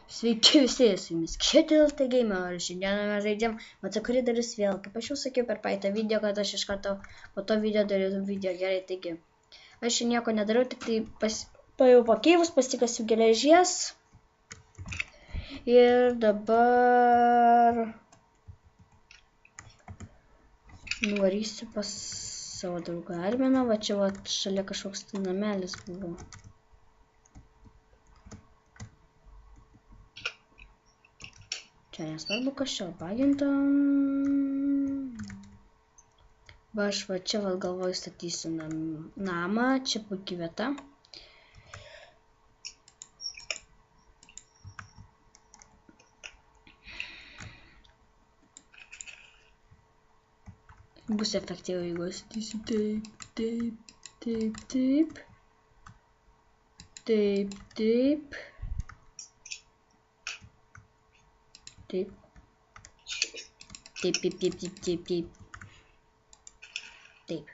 Sveiki visi, su jumis Ketilt Gamer, ir šiandieną mes žaidžiam Maco koridorius vėl. Kaip aš jau sakiau per praeitą video, kad aš iš karto po to video darysiu video. Gerai, taigi aš čia nieko nedariau, tik tai paėjau pakeivus, pasikasiu geležies. Ir dabar nuvarysiu pas savo draugą Arminą. Va čia va šalia kažkoks tai namelis buvo. Čia nesvarbu, kas čia paginta. Va aš va čia va galvoju statysiu namą, čia puikiai vieta. Bus efektyviau, jeigu statysiu taip, taip, taip, taip. Taip, taip. Taip. Taip, taip, taip, taip, taip, taip. Taip.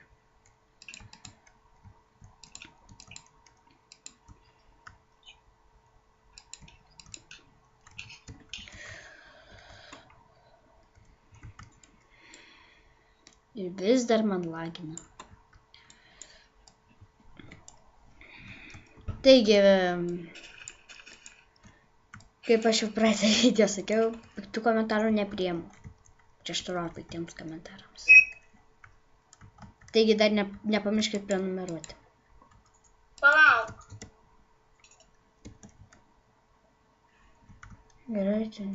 Ir vis dar man lagina. Taigi, kaip aš jau praeitą video sakiau, piktų komentarų nepriimu. Prieštarauju piktiems komentarams. Taigi dar nepamirškit prenumeruoti. Palauk. Gerai, čia.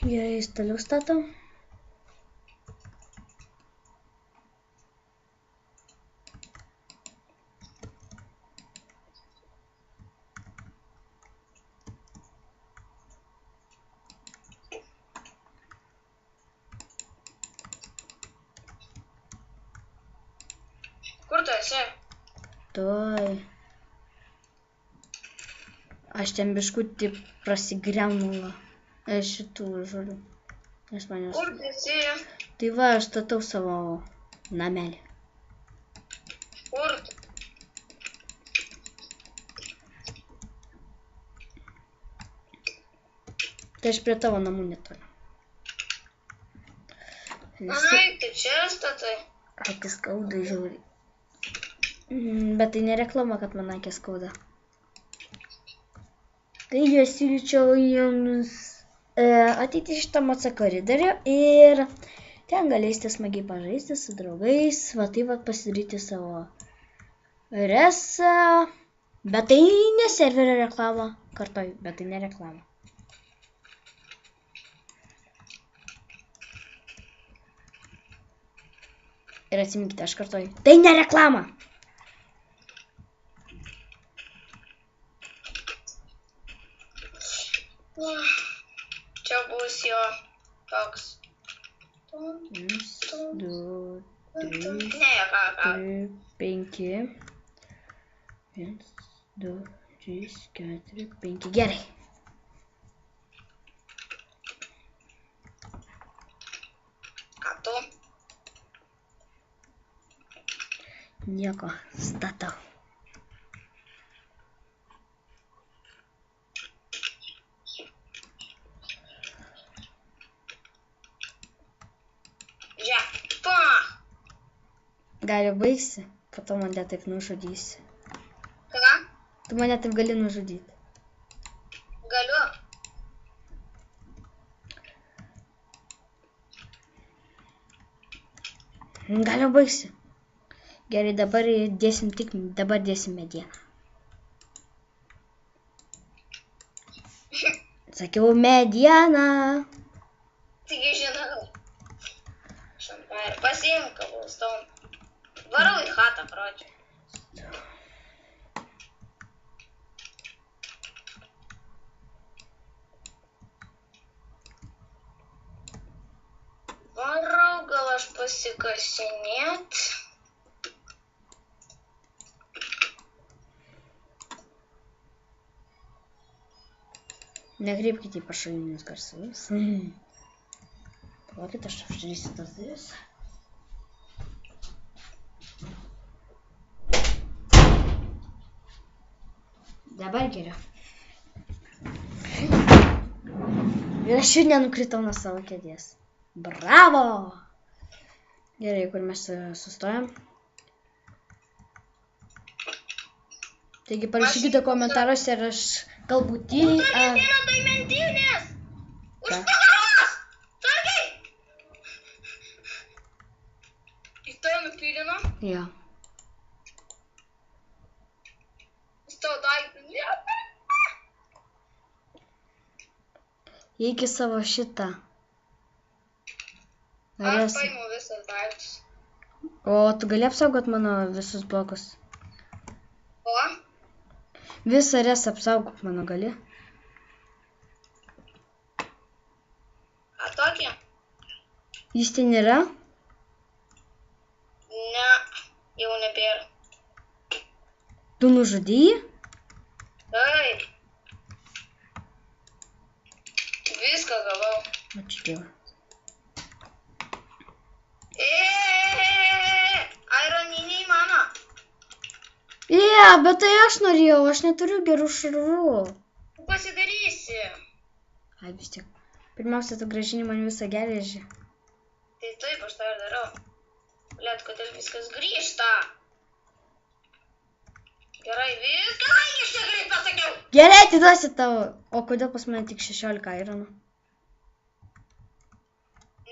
Gerai, jis toliau stato. Kur tu esi? Tuoj. Aš ten biškutį prasigriaunu šitų žolių. Kur tu esi? Tai va, aš statau savo namelį. Kur tu? Tai aš prie tavo namų netoli. Ai, tu čia statai? Akis skauda žiauriai. Bet tai nereklama, kad man akis skauda. Taigi aš siūlyčiau jums ateiti šitą Maco koridorių ir ten galėsite smagiai pažaisti su draugais. Va taip va pasidaryti savo resą. Bet tai ne serverio reklama. Kartoju, bet tai ne reklama. Ir atsiminkite, aš kartoju, tai ne reklama. Čia bus jo toks. 1, 2, 3, Ne, ką. 5. 1, 2, 3, 4, 5. Gerai. Ką tu? Nieko, statau. Žiūrėk. Pa! Gali baigsi, po to mane taip nužudysi. Ką? Tu mane taip gali nužudyti. Galiu. Gali baigsi. Gerai, dabar dėsim medieną. Sakiau medieną. Taigi žinau. Šampai ir pasiimk kabulston. Varau į chatą, pročią. Varau, gal aš pasikasinėt. Nekreipkite į pašalinius garsus. Palaukit, aš uždarysiu tas duris. Dabar geriau. Ir aš jau nenukritau nuo savo kėdės. Bravo! Gerai, kur mes sustojam. Taigi parašykite komentaruose, ar aš galbūt tyliai... Tai mentinės! Užpagalas! Sargiai! Jis tave nupylino? Jo. Jis tavo daiktą. Įeik į savo šitą. Aš paimu visas daiktus. O tu gali apsaugot mano visus blokus? O? Visą res apsaugok mano gali? A tokie? Jis ten yra? Ne, jau nebėra. Tu nužudėjai? Taip. Viską gavau. Ačiū Dievui. Aironiniai mano. Bet tai aš norėjau, aš neturiu gerų šarvų. Tu pasidarysi. Ai, vis tiek. Pirmiausia, tu grąžini man visą geležį. Tai taip, aš tą ir darau. Blet, kodėl viskas grįžta? Gerai, viską grįžta, greit pasakiau. Gerai, atiduosiu tavo. O kodėl pas mane tik 16 aironų?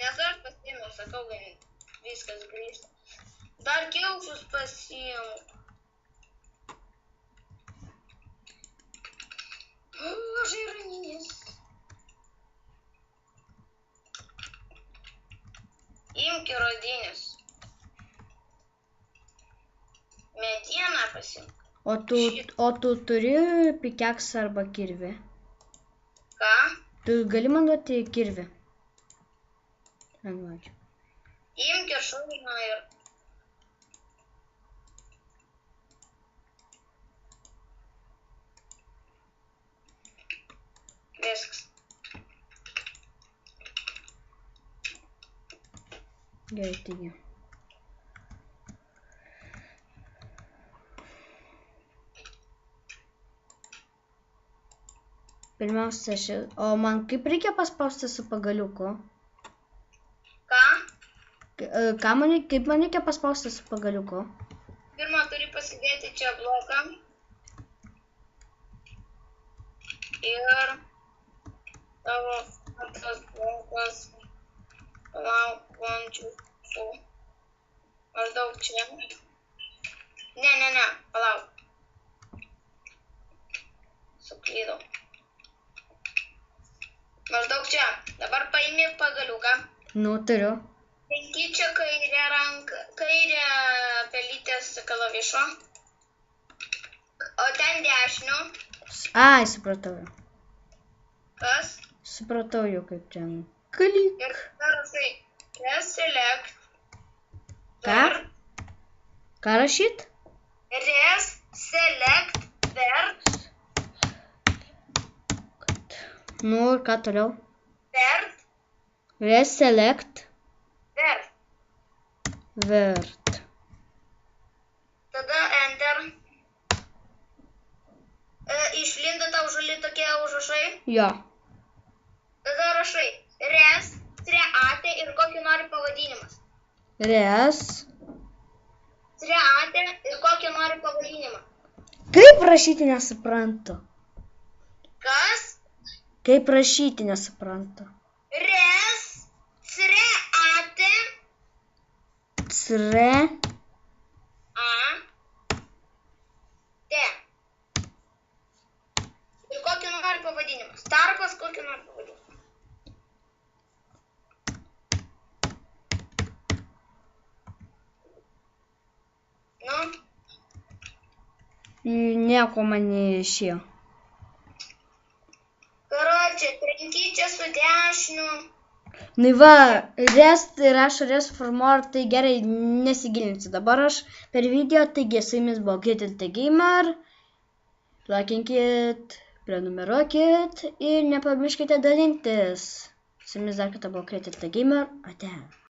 Nes aš pasiėmiau, sakau, viskas grįžta. Dar kiaušus pasiėmiau. Aš ironinis. Imk įrodinius. Medieną pasimk. O tu turi pikeksą arba kirvį? Ką? Tu gali man duoti kirvį? Ačiū. Imk ir šūviną ir... Viskas. Gerai, taigi. Pirmiausia, o man kaip reikia paspausti su pagaliuku? Ką? Kaip man reikia paspausti su pagaliuku? Pirma, turi pasidėti čia bloką. Ir tavo antras blokas laukiančių. Maždaug čia. Ne, palauk. Suklydau. Maždaug čia. Dabar paimi pagaliuką. Nu, turiu. Taigi čia kairė pelytės klavišo. O ten dešiniu. Ai, supratau. Kas? Supratau jau kaip ten. Klik. Ir rašai. Reselect. Ką? Ką rašyt? Reselect. Vert. Nu, ir ką toliau? Vert. Reselect. Vert. Vert. Tada enter. Išlinda tau žali tokie užrašai. Jo. Tada rašai res, treatė ir kokį nori pavadinimas. Res. Treatė ir kokį nori pavadinimą. Kaip rašyti nesuprantu. Kas? Kaip rašyti nesuprantu. Res, treatė. Tre. A. T. Ir kokį nori pavadinimą. Starkas kokį nori pavadinimą. Nu? Nieko man neišėjo. Karočią, trenki čia su dešiniu. Nu va, rašo rest for more, tai gerai, nesigilinsiu. Dabar aš per video, taigi su jumis buvo Creative the Gamer. Laikinkit, prenumeruokit ir nepamirškite dalintis. Su jumis dar kartą buvo Creative the Gamer. Ate.